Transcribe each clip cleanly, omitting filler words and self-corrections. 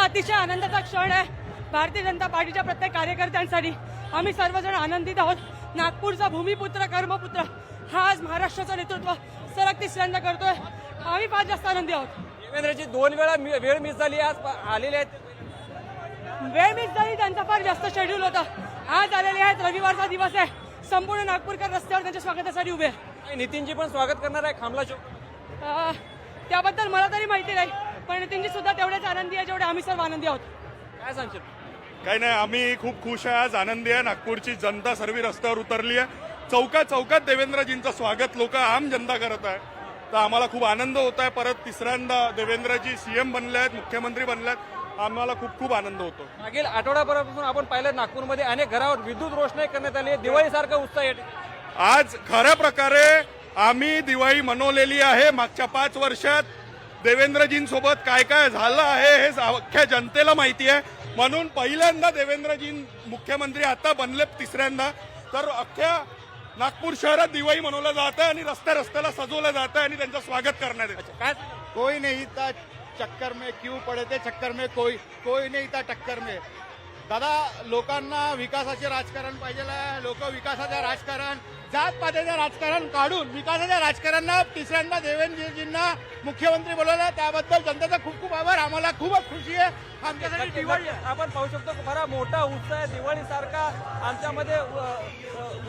अतिशय आनंदाचा क्षण आहे भारतीय जनता पार्टीच्या प्रत्येक कार्यकर्त्यांसाठी। आम्ही सर्वजण आनंदित आहोत। नागपूरचा भूमिपुत्र कर्मपुत्र हा आज महाराष्ट्राचं नेतृत्व सलग तिसऱ्यांदा करतोय। आम्ही फार जास्त आनंदी आहोत। देवेंद्रजी 2 वेळा वेळ मिस झाली, आज आलेले आहेत। वेळ मिस झाली, त्यांचा फार जास्त शेड्यूल होता। आज आलेले आहेत, रविवारचा दिवस आहे, संपूर्ण नागपूरकर रस्त्यावर त्यांच्या स्वागतासाठी उभे आहे। नितीनजी पण स्वागत करणार आहे खामला चौक। त्याबद्दल मला तरी माहिती नाही, पण नितीनजी सुद्धा तेवढेच आनंदी आहे जेवढे आम्ही सर्व आनंदी आहोत। काय सांगशील? काही नाही, आम्ही खूप खुश आहे, आज आनंदी आहे। नागपूरची जनता सर्व रस्त्यावर उतरली आहे, चौकात चौकात देवेंद्रजींचं स्वागत लोक आम जनता करत आहे। तर आम्हाला खूप आनंद होत आहे, परत तिसऱ्यांदा देवेंद्रजी सीएम बनले आहेत, मुख्यमंत्री बनले आहेत, आम्हाला खूप खूप आनंद होतो। मागील आठवड्याभरापासून आपण पाहिलं नागपूरमध्ये अनेक घरावर विद्युत रोषणाई करण्यात आली आहे, दिवाळीसारखा उत्साह आहे। आज खऱ्या प्रकारे आम्ही दिवाळी मनवलेली आहे। मागच्या 5 वर्षात देवेंद्रजींसोबत काय काय झालं आहे हे अख्ख्या जनतेला माहिती आहे, म्हणून पहिल्यांदा देवेंद्रजी मुख्यमंत्री आता बनले तिसऱ्यांदा, तर अख्ख्या नागपूर शहरात दिवाळी मनवलं जात आहे आणि रस्त्या रस्त्याला सजवलं जात आहे आणि त्यांचं स्वागत करण्यात येतं। काय कोई नहीं था चक्कर में, क्यों पड़े थे चक्कर में, कोई नहीं था टक्कर में। दादा, लोकांना विकासाचे राजकारण पाहिजे आहे। लोक विकासाचं राजकारण, जात पातीचं राजकारण काढून विकासाच्या राजकारणाला तिसऱ्यांदा देवेंद्रजींना मुख्यमंत्री बोलवलं, त्याबद्दल जनतेचा खूप खूप आभार। आम्हाला खूपच खुशी आहे। आमच्यासाठी दिवाळी आहे। आपण पाहू शकतो बरा मोठा उत्साह आहे, दिवाळीसारखा आमच्यामध्ये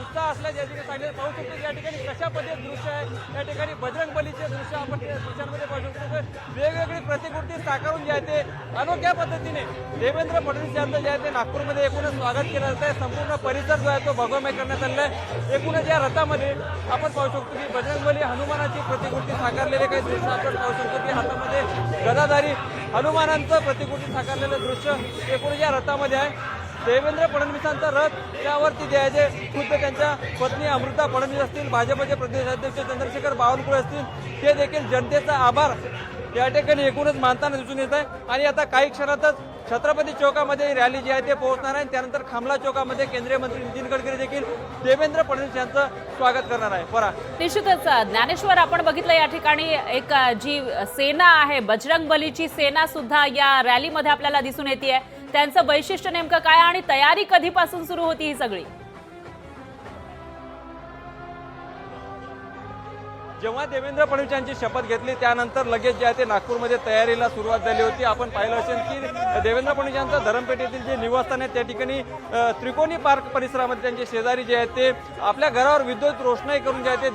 उत्साह असल्याचे या ठिकाणी सांगितलं। पाहू शकतो या ठिकाणी कशा पद्धतीचे दृश्य आहे, या ठिकाणी बजरंग बलीचे दृश्य आपण दृश्यांमध्ये पाहू शकतो। वेगवेगळी प्रतिकृती साकारून जे आहे ते अनोख्या पद्धतीने देवेंद्र फडणवीस यांचं जे आहे ते नागपूरमध्ये एकूणच स्वागत केलं जात आहे। संपूर्ण परिसर जो आहे तो भगवमय करण्यात आलेला आहे। एकूणच या रथामध्ये आपण पाहू शकतो की बजरंग बली हनुमानाची प्रतिकृती साकारलेले काही दृश्य आपण पाहू शकतो की हातामध्ये गदाधारी हनुमानांचं प्रतिकृती साकारलेलं दृश्य एकूण या रथामध्ये आहे। देवेंद्र फडणवीसांचा रथ, त्यावरती जे आहे ते खुद्द त्यांच्या पत्नी अमृता फडणवीस असतील, भाजपचे प्रदेश अध्यक्ष चंद्रशेखर बावनकुळे असतील, ते देखील जनतेचा आभार या ठिकाणी एकूणच मानताना दिसून येत आहे। आणि आता काही क्षणातच छत्रपती चौकामध्ये रॅली जी आहे ते पोहोचणार आहे, त्यानंतर खामला चौकामध्ये केंद्रीय मंत्री नितीन गडकरी देखील देवेंद्र फडणवीस यांचं स्वागत करणार आहे। परा निश्चितच ज्ञानेश्वर, आपण बघितलं या ठिकाणी एक जी सेना आहे, बजरंग बलीची सेना सुद्धा या रॅलीमध्ये आपल्याला दिसून येते। त्यांचं वैशिष्ट्य नेमकं काय आणि तयारी कधीपासून सुरू होती ही सगळी? जेव्हा देवेंद्र फडणवीस यांची शपथ घेतली त्यानंतर लगेच जे आहे ते नागपूरमध्ये तयारीला सुरुवात झाली होती। आपण पाहिलं असेल की देवेंद्र फडणवीस यांचं धरमपेठ येथील जे निवासस्थान आहे त्या ठिकाणी त्रिकोणी पार्क परिसरामध्ये त्यांचे शेजारी जे आहेत ते आपल्या घरावर विद्युत रोषणाई करून जे आहे ते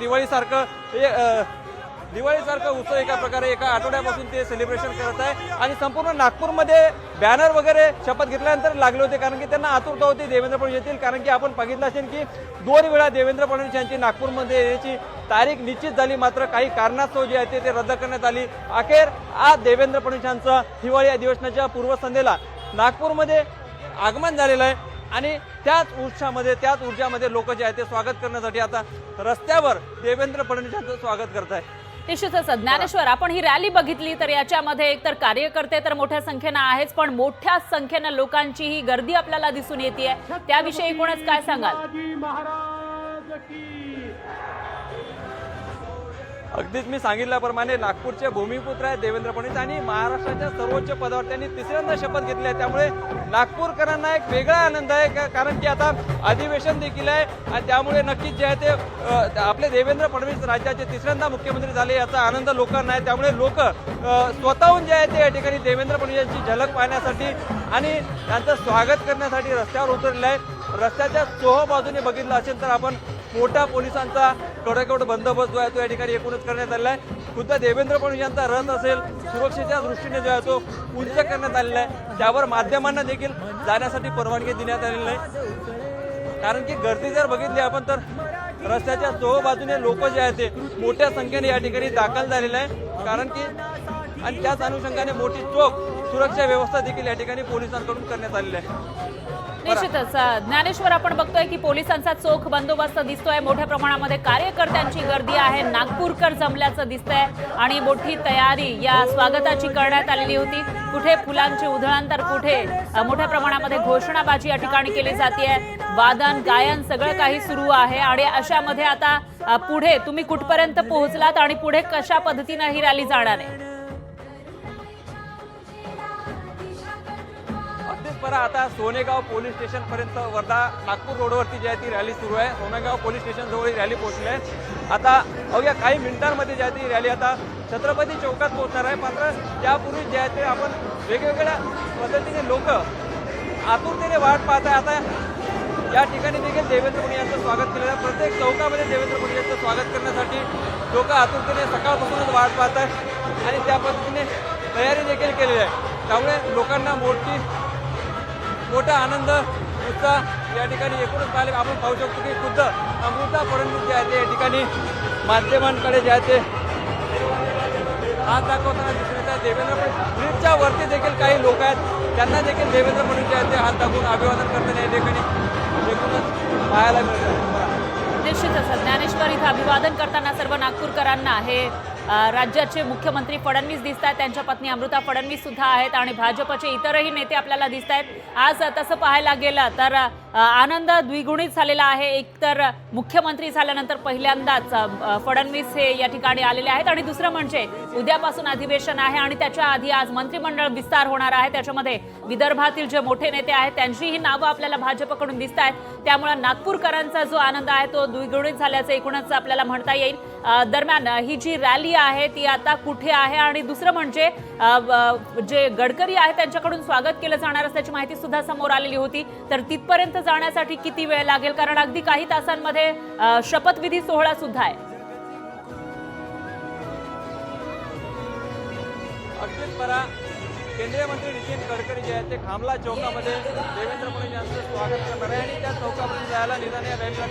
दिवाळीसारखं उत्सव एका प्रकारे एका आठवड्यापासून ते सेलिब्रेशन करत आहे। आणि संपूर्ण नागपूरमध्ये बॅनर वगैरे शपथ घेतल्यानंतर लागले होते, कारण की त्यांना आतुरता होती देवेंद्र फडणवीस येतील। कारण की आपण बघितलं असेल की 2 वेळा देवेंद्र फडणवीस यांची नागपूरमध्ये येण्याची तारीख निश्चित झाली, मात्र काही कारणास्तव जे आहे ते रद्द करण्यात आली। अखेर आज देवेंद्र फडणवीस यांचं हिवाळी अधिवेशनाच्या पूर्वसंध्येला नागपूरमध्ये आगमन झालेलं आहे आणि त्याच उत्साहामध्ये त्याच ऊर्जामध्ये लोक जे आहे ते स्वागत करण्यासाठी आता रस्त्यावर देवेंद्र फडणवीस यांचं स्वागत करत आहे। निश्चितच ज्ञानेश्वर, आपण ही रॅली बघितली तर याच्यामध्ये एकतर कार्यकर्ते तर मोठ्या संख्येनं आहेच, पण मोठ्या संख्येनं लोकांची ही गर्दी आपल्याला दिसून येते। त्याविषयी कोणच काय सांगाल? अगदीच मी सांगितल्याप्रमाणे नागपूरचे भूमिपुत्र आहेत देवेंद्र फडणवीस आणि महाराष्ट्राच्या सर्वोच्च पदावर त्यांनी तिसऱ्यांदा शपथ घेतली आहे। त्यामुळे नागपूरकरांना एक वेगळा आनंद आहे, कारण की आता अधिवेशन देखील आहे आणि त्यामुळे नक्कीच जे आहे ते आपले देवेंद्र फडणवीस राज्याचे तिसऱ्यांदा मुख्यमंत्री झाले याचा आनंद लोकांना आहे। त्यामुळे लोक स्वतःहून जे आहे ते या ठिकाणी देवेंद्र फडणवीस यांची झलक पाहण्यासाठी आणि त्यांचं स्वागत करण्यासाठी रस्त्यावर उतरले आहे। रस्त्याच्या चोह बाजूने बघितलं असेल तर आपण मोठा पोलिसांचा कडेकोट बंदोबस्त जो आहे तो या ठिकाणी एकूणच करण्यात आलेला आहे। खुद्द देवेंद्र फडणवीस यांचा रथ असेल सुरक्षेच्या दृष्टीने जो आहे तो उंच करण्यात आलेला आहे, त्यावर माध्यमांना देखील जाण्यासाठी परवानगी देण्यात आलेली आहे। कारण की गर्दी जर बघितली आपण तर रस्त्याच्या चोह बाजूने लोक जे आहेत ते मोठ्या संख्येने या ठिकाणी दाखल झालेले आहे, कारण की आणि त्याच अनुषंगाने मोठी चोख सुरक्षा व्यवस्था देखील या ठिकाणी पोलिसांकडून करण्यात आलेली आहे। निश्चितच ज्ञानेश्वर, आपण बघतोय की पोलिसांचा चोख बंदोबस्त दिसतोय, मोठ्या प्रमाणामध्ये कार्यकर्त्यांची गर्दी आहे, नागपूरकर जमल्याचं दिसतंय आणि मोठी तयारी या स्वागताची करण्यात आलेली होती। कुठे फुलांची उधळण तर कुठे मोठ्या प्रमाणामध्ये घोषणाबाजी या ठिकाणी केली जाते, वादन गायन सगळं काही सुरू आहे। आणि अशामध्ये आता पुढे तुम्ही कुठपर्यंत पोहोचलात आणि पुढे कशा पद्धतीने ही रॅली जाणार आहे? परत आता सोनेगाव पोलीस स्टेशन पर्यंत वर्धा नागपूर रोडवरती जी आहे ती रॅली सुरू आहे. सोनेगाव पोलीस स्टेशन जवळ ही रॅली पोहोचली आहे. आता अवघ्या काही मिनिटांमध्ये जी आहे ती रॅली आता छत्रपती चौकात पोहोचणार आहे. मात्र त्यापूर्वी जे आहे ते आपण वेगवेगळ्या पद्धतीने लोक आतुरतेने वाट पाहत आहे. आता या ठिकाणी देखील देवेंद्र फडणवीस यांचं स्वागत केलेलं आहे. प्रत्येक चौकामध्ये देवेंद्र फडणवीस यांचं स्वागत करण्यासाठी लोक आतुरतेने सकाळपासूनच वाट पाहत आहेत आणि त्या पद्धतीने तयारी देखील केलेली आहे. त्यामुळे लोकांना मोठा आनंद उत्साह या ठिकाणी एकूणच पाहिले आपण पाहू शकतो की खुद्द अमृता फडणवीस जे आहे ते या ठिकाणी माध्यमांकडे जे आहे ते हात दाखवताना दिसून येत आहे. देवेंद्र फडणवीस ब्रिजच्या वरती देखील काही लोक आहेत, त्यांना देखील देवेंद्र फडणवीस जे आहे ते हात दाखवून अभिवादन करताना या ठिकाणी एकूणच पाहायला मिळतं. निश्चितच ज्ञानेश्वर इथं अभिवादन करताना सर्व नागपूरकरांना हे राज्याचे मुख्यमंत्री फडणवीस दिसत आहेत, त्यांच्या पत्नी अमृता फडणवीस सुद्धा आहेत आणि भाजपचे इतरही नेते आपल्याला दिसत आहेत. आज तसं पाहायला गेलं तर आनंद द्विगुणित झालेला आहे. एकतर मुख्यमंत्री झाल्यानंतर पहिल्यांदाच फडणवीस हे या ठिकाणी आलेले आहेत आणि दुसरं म्हणजे उद्यापासून अधिवेशन आहे आणि त्याच्या आधी आज मंत्रिमंडळ विस्तार होणार आहे. त्याच्यामध्ये विदर्भातील जे मोठे नेते आहेत त्यांचीही नावं आपल्याला भाजपकडून दिसत आहेत. त्यामुळे नागपूरकरांचा जो आनंद आहे तो द्विगुणित झाल्याचं एकूणच आपल्याला म्हणता येईल. दरम्यान ही जी रॅली आहे ती आता कुठे आहे आणि दुसरं म्हणजे जे गडकरी आहे त्यांच्याकडून स्वागत केलं जाणार असल्याची माहिती सुद्धा समोर आलेली होती. तर तिथपर्यंत जाण्यासाठी किती वेळ लागेल, कारण अगदी काही तासांमध्ये शपथविधी सोहळा सुद्धा आहे. अगदीच बरा केंद्रीय मंत्री नितीन गडकरी जे आहेत ते खामला चौकामध्ये देवेंद्र फडणवीस यांचं स्वागत करणार आहे आणि त्या चौकापर्यंत जायला निदान या रॅलीला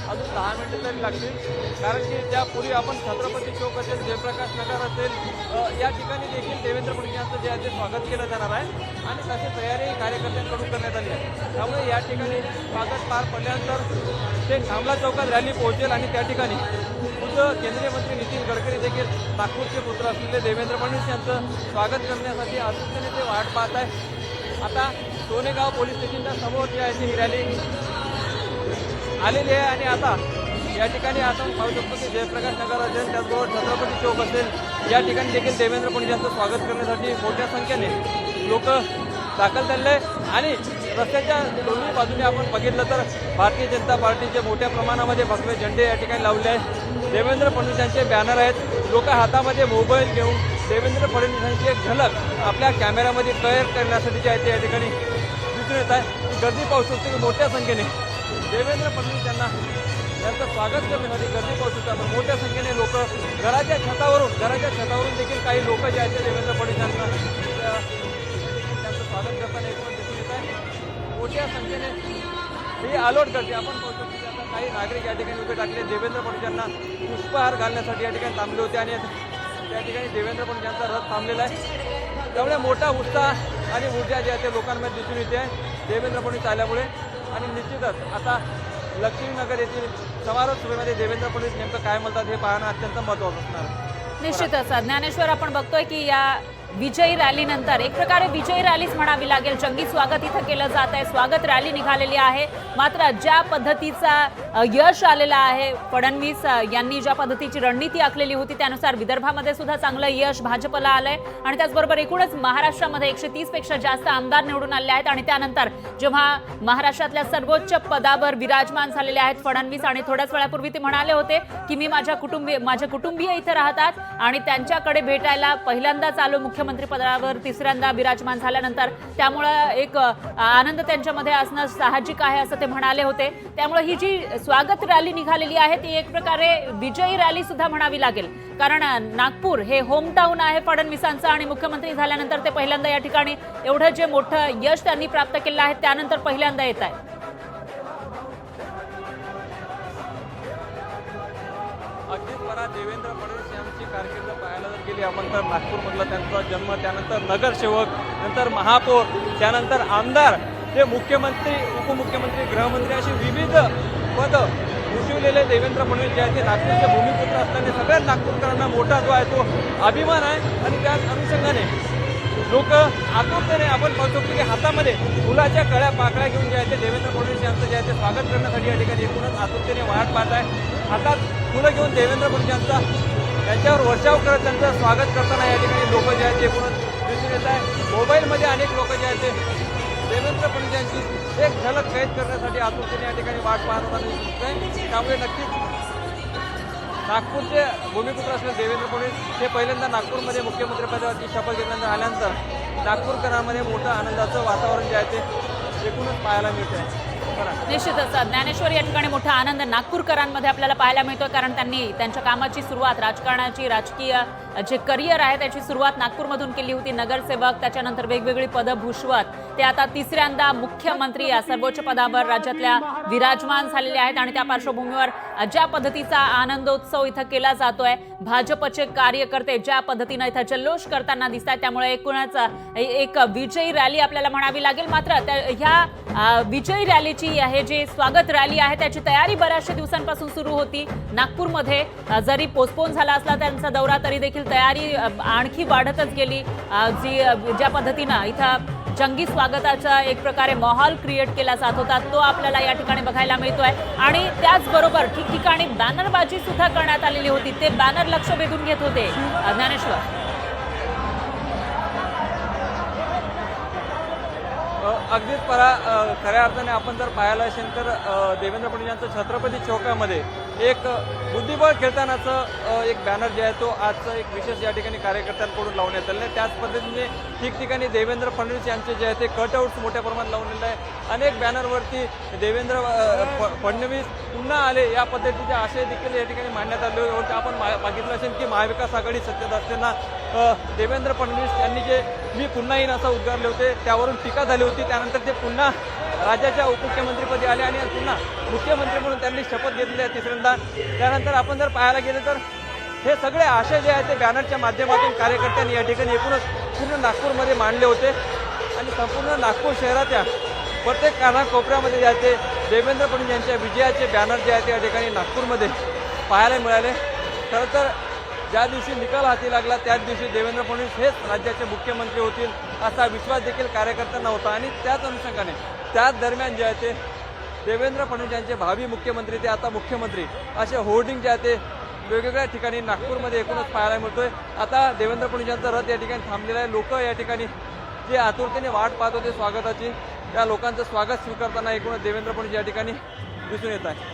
अजून 10 मिनिटं तरी लागतील. कारण की त्यापूर्वी आपण छत्रपती चौक असेल, जयप्रकाश नगर असेल या ठिकाणी देखील देवेंद्र फडणवीस यांचं जे आहे ते स्वागत केलं जाणार आहे आणि तशी तयारी कार्यकर्त्यांकडून करण्यात आली आहे. त्यामुळे या ठिकाणी स्वागत पार पडल्यानंतर ते खामला चौकात रॅली पोहोचेल आणि त्या ठिकाणी खुद्द केंद्रीय मंत्री नितीन गडकरी देखील नागपूरचे पुत्र असलेले देवेंद्र फडणवीस यांचं स्वागत करण्यासाठी आतुरतेने ते वाट पाहत आहे. आता सोनेगाव पोलीस स्टेशनच्या समोर जी आहे ती रॅली आलेली आहे आणि आता या ठिकाणी आपण पाहू शकतो की जयप्रकाश नगर असेल, त्याचबरोबर छत्रपती चौक असेल या ठिकाणी देखील देवेंद्र फडणवीस यांचं स्वागत करण्यासाठी मोठ्या संख्येने लोक दाखल झाले आणि रस्त्याच्या दोन्ही बाजूने आपण बघितलं तर भारतीय जनता पार्टीचे मोठ्या प्रमाणामध्ये भगवे झेंडे या ठिकाणी लावले आहेत. देवेंद्र फडणवीस यांचे बॅनर आहेत. लोक हातामध्ये मोबाईल घेऊन देवेंद्र फडणवीस यांची एक झलक आपल्या कॅमेऱ्यामध्ये कैद करण्यासाठी जे आहे ते या ठिकाणी दिसून येत आहे. गर्दी पाहू शकतो की मोठ्या संख्येने देवेंद्र फडणवीस यांचं स्वागत करण्यासाठी गर्दी पाहू शकतो आपण. मोठ्या संख्येने लोक घराच्या छतावरून देखील काही लोक जे आहेत ते देवेंद्र फडणवीस यांचं स्वागत करताना एकूण दिसून येत आहे. मोठ्या संख्येने ही आलोट करते आपण पाहू शकतो की आता काही नागरिक या ठिकाणी उभे टाकले. देवेंद्र फडणवीस यांना पुष्पहार घालण्यासाठी या ठिकाणी थांबले होते आणि त्या ठिकाणी देवेंद्र फडणवीस यांचा रथ थांबलेला आहे. त्यामुळे मोठा उत्साह आणि ऊर्जा जी आहे ते लोकांमध्ये दिसून येते आहे देवेंद्र फडणवीस आल्यामुळे. आणि निश्चितच आता लक्ष्मीनगर येथील समारोह सभेमध्ये देवेंद्र फडणवीस नेमकं काय म्हणतात हे पाहणं अत्यंत महत्त्वाचं असणार आहे. निश्चितच ज्ञानेश्वर आपण बघतोय की या विजयी रॅलीनंतर एक प्रकारे विजयी रॅलीच म्हणावी लागेल. जंगी स्वागत इथं केलं जात आहे. स्वागत रॅली निघालेली आहे. मात्र ज्या पद्धतीचा यश आलेला आहे, फडणवीस यांनी ज्या पद्धतीची रणनीती आखलेली होती त्यानुसार विदर्भामध्ये सुद्धा चांगलं यश भाजपला आलंय आणि त्याचबरोबर एकूणच महाराष्ट्रामध्ये 130 पेक्षा जास्त आमदार निवडून आले आहेत. आणि त्यानंतर जेव्हा महाराष्ट्रातल्या सर्वोच्च पदावर विराजमान झालेले आहेत फडणवीस आणि थोड्याच वेळापूर्वी ते म्हणाले होते की मी माझे कुटुंबीय इथे राहतात आणि त्यांच्याकडे भेटायला पहिल्यांदाच आलो मुख्यमंत्री पदावर तिसऱ्यांदा विराजमान झाल्यानंतर. त्यामुळे एक आनंद त्यांच्यामध्ये असणं साहजिक आहे असं ते म्हणाले होते. त्यामुळे ही जी स्वागत रॅली निघालेली आहे ती एक प्रकारे विजयी रॅली सुद्धा म्हणावी लागेल. कारण नागपूर हे होम टाऊन आहे फडणवीसांचं आणि मुख्यमंत्री झाल्यानंतर ते पहिल्यांदा या ठिकाणी एवढं जे मोठं यश त्यांनी प्राप्त केलं आहे त्यानंतर पहिल्यांदा येत आहे. अगदीच बरा देवेंद्र फडणवीस यांची कारकीर्द पाहायला जर गेली आपण तर नागपूरमधला त्यांचा जन्म, त्यानंतर नगरसेवक, नंतर महापौर, त्यानंतर आमदार, ते मुख्यमंत्री, उपमुख्यमंत्री, गृहमंत्री अशी विविध पदं भूषविलेले देवेंद्र फडणवीस जे आहेत ते नागपूरचे भूमिपुत्र असल्याने सगळ्याच नागपूरकरांना मोठा जो आहे तो अभिमान आहे. आणि त्याच अनुषंगाने लोक आतुरतेने आपण पाहू शकतो की हातामध्ये फुलाच्या कळ्या पाकळ्या घेऊन जे आहे ते देवेंद्र फडणवीस यांचं जे आहे ते स्वागत करण्यासाठी या ठिकाणी एकूणच आतुरतेने वाट पाहत आहे. हातात फुलं घेऊन देवेंद्र फडणवीस यांचा त्यांच्यावर वर्षाव करत त्यांचं स्वागत करताना या ठिकाणी लोक जे आहेत ते एकूणच दिसून येत आहे. मोबाईलमध्ये अनेक लोक जे आहेत ते देवेंद्र फडणवीस यांची एक झलक कैद करण्यासाठी आतुरतेने या ठिकाणी वाट पाहत होताना दिसत आहे। त्यामुळे नक्कीच नागपूरचे भूमिपुत्र असलेले देवेंद्र फडणवीस हे पहिल्यांदा नागपूरमध्ये मुख्यमंत्रीपदाची शपथ घेतल्यानंतर आल्यानंतर नागपूरकरांमध्ये मोठं आनंदाचं वातावरण जे आहे ते एकूणच पाहायला मिळत आहे। निश्चितच ज्ञानेश्वर या ठिकाणी मोठा आनंद नागपूरकरांमध्ये आपल्याला पाहायला मिळतो, कारण त्यांनी त्यांच्या कामाची सुरुवात, राजकारणाची, राजकीय जे करिअर आहे त्याची सुरुवात नागपूरमधून केली होती। नगरसेवक, त्याच्यानंतर वेगवेगळी पदं भूषवत ते आता तिसऱ्यांदा मुख्यमंत्री या सर्वोच्च पदावर राज्यातल्या विराजमान झालेले आहेत। आणि त्या पार्श्वभूमीवर ज्या पद्धतीचा आनंदोत्सव इथं केला जातोय, भाजपचे कार्यकर्ते ज्या पद्धतीनं इथं जल्लोष करताना दिसत आहेत, त्यामुळे एकूणच एक विजयी रॅली आपल्याला म्हणावी लागेल। मात्र ह्या विजयी रॅलीची आहे जे स्वागत रॅली आहे त्याची तयारी बऱ्याचशा दिवसांपासून सुरू होती। नागपूरमध्ये जरी पोस्टपोन झाला असला त्यांचा दौरा, तरी देखील तयारी आणखी वाढतच गेली। ज्या पद्धतीनं इथं जंगी स्वागताचा एक प्रकारे माहोल क्रिएट केला जात होता तो आपल्याला या ठिकाणी बघायला मिळतोय। आणि त्याचबरोबर ठिकठिकाणी बॅनरबाजी सुद्धा करण्यात आलेली होती, ते बॅनर लक्ष वेधून घेत होते। ज्ञानेश्वर, अगदीच खऱ्या अर्थाने आपण जर पाहायला असेल तर देवेंद्र फडणवीस यांचं छत्रपती चौकामध्ये एक बुद्धिबळ खेळतानाचं एक बॅनर जे आहे तो आजचं एक विशेष या ठिकाणी कार्यकर्त्यांकडून लावण्यात आलेलं आहे। त्याच पद्धतीने ठिकठिकाणी देवेंद्र फडणवीस यांचे जे आहे ते कटआउट्स मोठ्या प्रमाणात लावलेलं आहे। अनेक बॅनरवरती देवेंद्र फडणवीस पुन्हा आले या पद्धतीचे आशय देखील या ठिकाणी मांडण्यात आले होते। आपण बघितलं असेल की महाविकास आघाडी सत्तेत असताना देवेंद्र फडणवीस यांनी जे मी पुन्हा येईन असं उद्गारले होते, त्यावरून टीका झाली होती। त्यानंतर ते पुन्हा राज्याच्या उपमुख्यमंत्रीपदी आले आणि पुन्हा मुख्यमंत्री म्हणून त्यांनी शपथ घेतली आहे तिसऱ्यांदा। त्यानंतर आपण जर पाहायला गेलं तर हे सगळे आशय जे आहेत ते बॅनरच्या माध्यमातून कार्यकर्त्यांनी या ठिकाणी एकूणच पूर्ण नागपूरमध्ये मांडले होते। आणि संपूर्ण नागपूर शहराच्या प्रत्येक कानाकोपऱ्यामध्ये जे आहे ते देवेंद्र फडणवीस यांच्या विजयाचे बॅनर जे आहेत या ठिकाणी नागपूरमध्ये पाहायला मिळाले। खरं तर ज्या दिवशी निकाल हाती लागला त्याच दिवशी देवेंद्र फडणवीस हेच राज्याचे मुख्यमंत्री होतील असा विश्वास देखील कार्यकर्त्यांना होता। आणि त्याच अनुषंगाने त्याच दरम्यान जे आहे ते देवेंद्र फडणवीस यांचे भावी मुख्यमंत्री ते आता मुख्यमंत्री असे होर्डिंग जे आहे ते वेगवेगळ्या ठिकाणी नागपूरमध्ये एकूणच पाहायला मिळतोय। आता देवेंद्र फडणवीस यांचा रथ या ठिकाणी थांबलेला आहे। लोक या ठिकाणी जे आतुरतेने वाट पाहत होते स्वागताची, त्या लोकांचं स्वागत स्वीकारताना एकूणच देवेंद्र फडणवीस या ठिकाणी दिसून येत आहे।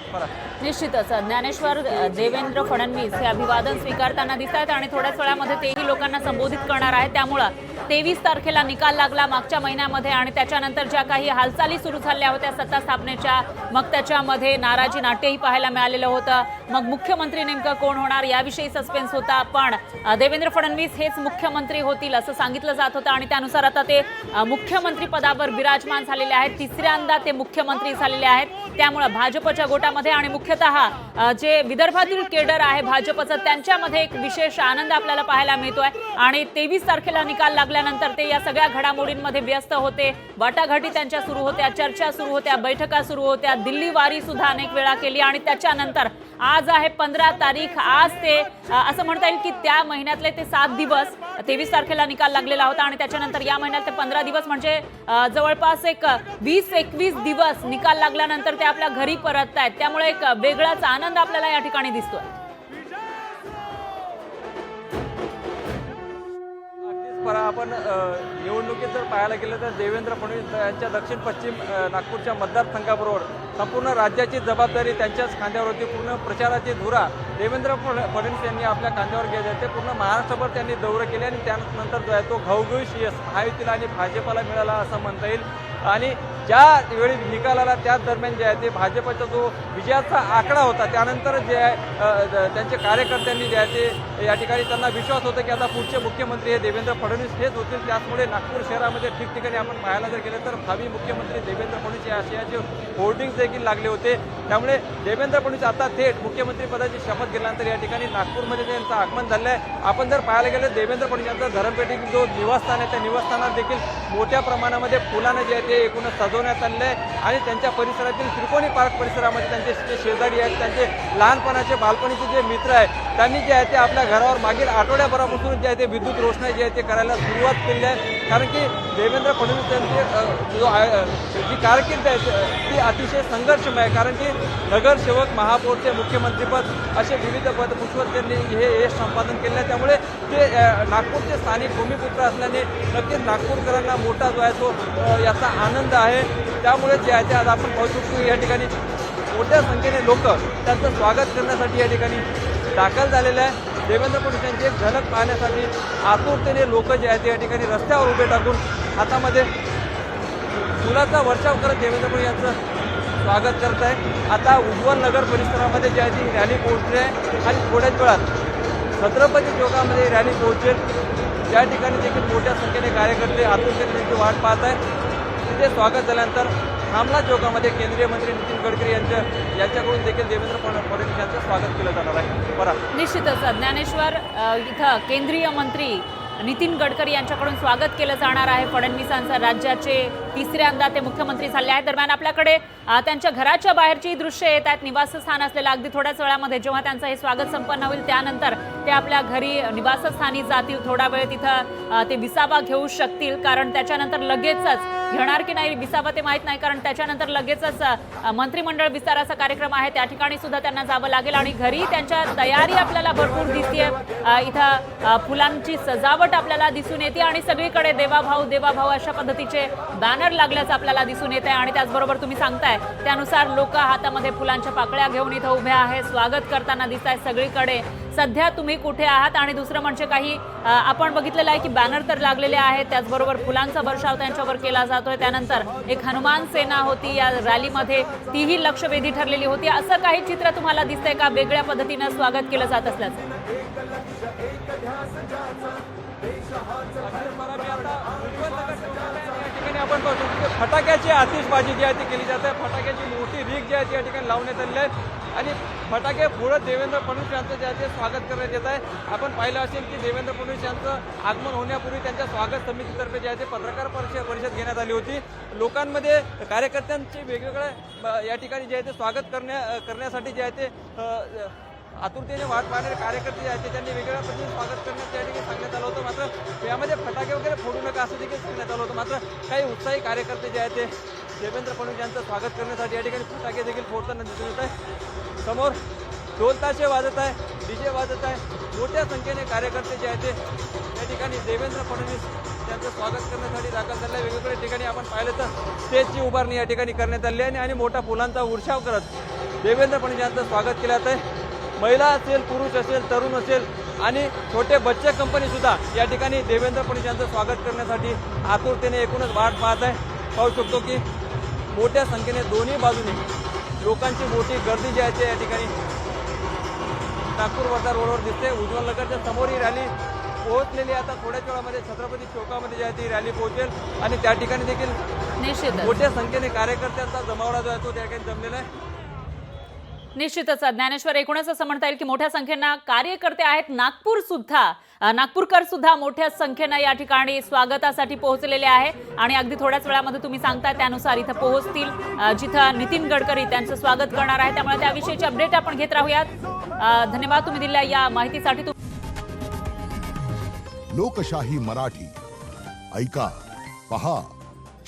निश्चितच ज्ञानेश्वर, देवेंद्र फडणवीस हे अभिवादन स्वीकारताना दिसत आहेत आणि थोड्याच वेळामध्ये तेही लोकांना संबोधित करणार आहेत। त्यामुळं 23 तारखेला निकाल लागला मागच्या महिन्यामध्ये आणि त्याच्यानंतर ज्या काही हालचाली सुरू झाल्या होत्या सत्ता स्थापनेच्या, मग त्याच्यामध्ये नाराजी नाट्यही पाहायला मिळालेलं होतं। मग मुख्यमंत्री नेमकं कोण होणार याविषयी सस्पेन्स होता, पण देवेंद्र फडणवीस हेच मुख्यमंत्री होतील असं सांगितलं जात होतं आणि त्यानुसार आता ते मुख्यमंत्री पदावर विराजमान झालेले आहेत। तिसऱ्यांदा ते मुख्यमंत्री झालेले आहेत। त्यामुळं भाजपच्या गोटामध्ये आणि मुख्यतः जे विदर्भातील केडर आहे भाजपचं त्यांच्यामध्ये एक विशेष आनंद आपल्याला पाहायला मिळतोय। आणि 23 तारखेला निकाल लागल्यानंतर ते या सगळ्या घडामोडींमध्ये व्यस्त होते। वाटाघाटी त्यांच्या सुरू होत्या, चर्चा सुरू होत्या, बैठका सुरू होत्या, दिल्ली वारी सुद्धा अनेक वेळा केली। आणि त्याच्यानंतर आज आहे 15 तारीख, आज ते असं म्हणता येईल की त्या महिन्यातले ते 7 दिवस, 23 तारखेला निकाल लागलेला होता आणि त्याच्यानंतर या महिन्यात ते 15 दिवस म्हणजे जवळपास एक 20-21 दिवस निकाल लागल्यानंतर ते आपल्या घरी परतत आहेत। त्यामुळे एक वेगळाच आनंद आपल्याला या ठिकाणी दिसतोय। आपण निवडणुकीत जर पाहायला गेलं तर देवेंद्र फडणवीस यांच्या दक्षिण पश्चिम नागपूरच्या मतदारसंघाबरोबर संपूर्ण राज्याची जबाबदारी त्यांच्याच खांद्यावर होती। पूर्ण प्रचाराची धुरा देवेंद्र फडणवीस यांनी आपल्या खांद्यावर घेतली। ते पूर्ण महाराष्ट्रभर त्यांनी दौरे केले आणि त्यानंतर जो आहे तो घवघवीत यश महायुतीला आणि भाजपला मिळाला असं म्हणता येईल। आणि ज्या वेळी निकाल आला त्याच दरम्यान जे आहे ते भाजपचा जो विजयाचा आकडा होता त्यानंतर जे आहे त्यांचे कार्यकर्त्यांनी जे आहे ते या ठिकाणी त्यांना विश्वास होता की आता पुढचे मुख्यमंत्री हे देवेंद्र फडणवीस हेच होतील। त्याचमुळे नागपूर शहरामध्ये ठिकठिकाणी आपण पाहायला जर गेलं तर भावी मुख्यमंत्री देवेंद्र फडणवीस या आशयाचे होर्डिंग्स देखील लागले होते। त्यामुळे देवेंद्र फडणवीस आता थेट मुख्यमंत्री पदाची शपथ घेतल्यानंतर या ठिकाणी नागपूरमध्ये त्यांचं आगमन झालं आहे। आपण जर पाहायला गेलं देवेंद्र फडणवीस यांचं धरमपेठेतील जो निवासस्थान आहे त्या निवासस्थानात देखील मोठ्या प्रमाणामध्ये फुलानं जे आहे ते एकूणच सजवण्यात आले आहे। आणि त्यांच्या परिसरातील त्रिकोणी पार्क परिसरामध्ये त्यांचे जे शेजारी आहेत, त्यांचे लहानपणाचे बालपणीचे जे मित्र आहेत त्यांनी जे आहे ते आपल्या घरावर मागील आठवड्याभरापासून जे आहे ते विद्युत रोषणाई जी आहे ते करायला सुरुवात केली आहे. कारण की देवेंद्र फडणवीस यांची जी कारकीर्द आहे ती अतिशय संघर्षमय आहे. कारण की नगरसेवक, महापौरचे, मुख्यमंत्रीपद असे विविध पद भूषवत त्यांनी हे यश संपादन केले आहे. त्यामुळे ते नागपूरचे स्थानिक भूमिपुत्र असल्याने नक्कीच नागपूरकरांना मोठा जो आहे तो याचा आनंद आहे. त्यामुळे जे आहे ते आज आपण पाहू शकतो या ठिकाणी मोठ्या संख्येने लोक त्यांचं स्वागत करण्यासाठी या ठिकाणी दाखल झालेले आहे. देवेंद्र फडणवीस यांची एक झलक पाहण्यासाठी आतुरतेने लोक जे आहेत या ठिकाणी रस्त्यावर उभे टाकून हातामध्ये फुलाचा वर्षाव करत देवेंद्र फडणवीस यांचं स्वागत करत आहे. आता उज्ज्वल नगर परिसरामध्ये जी आहे ती रॅली पोहोचली आहे आणि थोड्याच वेळात छत्रपती चौकामध्ये रॅली पोहोचेल. या ठिकाणी देखील मोठ्या संख्येने कार्यकर्ते आतुरतेने त्यांची वाट पाहत आहेत. तिथे स्वागत झाल्यानंतर थांबला चौकामध्ये केंद्रीय मंत्री नितीन गडकरी यांच्याकडून देखील देवेंद्र फडणवीस यांचं स्वागत केलं जाणार आहे. बरं, निश्चितच ज्ञानेश्वर, इथं केंद्रीय मंत्री नितीन गडकरी यांच्याकडून स्वागत केलं जाणार आहे फडणवीसांचं. राज्याचे तिसऱ्यांदा ते मुख्यमंत्री झाले आहेत. दरम्यान आपल्याकडे त्यांच्या घराच्या बाहेरची दृश्य येत आहेत. निवासस्थान असलेलं अगदी थोड्याच वेळामध्ये जेव्हा त्यांचं हे स्वागत संपन्न होईल त्यानंतर ते आपल्या घरी निवासस्थानी जातील. थोडा वेळ तिथं ते विसावा घेऊ शकतील, कारण त्याच्यानंतर लगेचच घेणार की नाही विसावा ते माहीत नाही, कारण त्याच्यानंतर लगेचच मंत्रिमंडळ विस्ताराचा कार्यक्रम आहे, त्या ठिकाणी सुद्धा त्यांना जावं लागेल. आणि घरी त्यांच्या तयारी आपल्याला भरपूर दिसते. इथं फुलांची सजावट आपल्याला दिसून येते आणि सगळीकडे देवाभाऊ देवाभाऊ अशा पद्धतीचे बॅनर लागल्याचं आपल्याला दिसून येत आहे. आणि त्याचबरोबर तुम्ही सांगताय त्यानुसार लोक हातामध्ये फुलांच्या पाकळ्या घेऊन इथं उभे आहेत, स्वागत करताना दिसत आहेत सगळीकडे. सध्या तुम्ही कुठे आहात? आणि दुसरं म्हणजे काही आपण बघितलेलं आहे की बॅनर तर लागलेले आहेत, त्याचबरोबर फुलांचा वर्षाव त्यांच्यावर केला जातोय. त्यानंतर एक हनुमान सेना होती या रॅलीमध्ये, तीही लक्षवेधी ठरलेली होती. असं काही चित्र तुम्हाला दिसतंय का वेगळ्या पद्धतीनं स्वागत केलं जात असल्याचं? आपण पाहतो की फटाक्याची आतिषबाजी जी आहे ती केली जाते. फटाक्याची मोठी रीग जी आहे ती या ठिकाणी लावण्यात आलेली आहे आणि फटाके फोडत देवेंद्र फडणवीस यांचं जे आहे ते स्वागत करण्यात येत आहे. आपण पाहिलं असेल की देवेंद्र फडणवीस यांचं आगमन होण्यापूर्वी त्यांच्या स्वागत समितीतर्फे जे आहे ते पत्रकार परिषद घेण्यात आली होती. लोकांमध्ये कार्यकर्त्यांचे वेगवेगळ्या या ठिकाणी जे आहे ते स्वागत करण्यासाठी जे आहे ते आतुरतेने वाट पाहणारे कार्यकर्ते जे आहेत ते त्यांनी वेगवेगळ्या पद्धतीने स्वागत करण्यात या ठिकाणी सांगण्यात आलं होतं. मात्र यामध्ये फटाके वगैरे फोडू नका असं देखील सांगण्यात आलं होतं. मात्र काही उत्साही कार्यकर्ते जे आहेत ते देवेंद्र फडणवीस यांचं स्वागत करण्यासाठी या ठिकाणी फटाके देखील फोडताना दिसून येत आहे. समोर ढोल ताशे वाजत आहे, डीजे वाजत आहे. मोठ्या संख्येने कार्यकर्ते जे आहेत ते या ठिकाणी देवेंद्र फडणवीस यांचं स्वागत करण्यासाठी दाखल झाले आहे. वेगवेगळ्या ठिकाणी आपण पाहिलं तर स्टेजची उभारणी या ठिकाणी करण्यात आली आहे आणि मोठा फुलांचा वर्षाव करत देवेंद्र फडणवीस यांचं स्वागत केलं जात आहे. महिला असेल, पुरुष असेल, तरुण असेल आणि छोटे बच्चे कंपनी सुद्धा या ठिकाणी देवेंद्र फडणवीस यांचं स्वागत करण्यासाठी आतुरतेने एकूणच वाट पाहत आहे. पाहू शकतो की मोठ्या संख्येने दोन्ही बाजूने लोकांची मोठी गर्दी जी आहे ते या ठिकाणी नागपूर वर्धा रोडवर दिसते. उज्ज्वल नगरच्या समोर ही रॅली पोहोचलेली आहे. आता थोड्याच वेळामध्ये छत्रपती चौकामध्ये जी आहे ती रॅली पोहोचेल आणि त्या ठिकाणी देखील निश्चितच मोठ्या संख्येने कार्यकर्त्यांचा जमावडा जो आहे तो त्या ठिकाणी जमलेला आहे. निश्चितच ज्ञानेश्वर, एकूणच असं म्हणता येईल की मोठ्या संख्येनं कार्यकर्ते आहेत. नागपूरकर सुद्धा मोठ्या संख्येनं या ठिकाणी स्वागतासाठी पोहोचलेले आहे आणि अगदी थोड्याच वेळामध्ये तुम्ही सांगताय त्यानुसार इथं पोहोचतील जिथं नितीन गडकरी त्यांचं स्वागत करणार आहे. त्यामुळे त्याविषयीची अपडेट आपण घेत राहूयात. धन्यवाद तुम्ही दिलेल्या या माहितीसाठी. लोकशाही मराठी ऐका, पहा,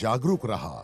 जागरूक रहा.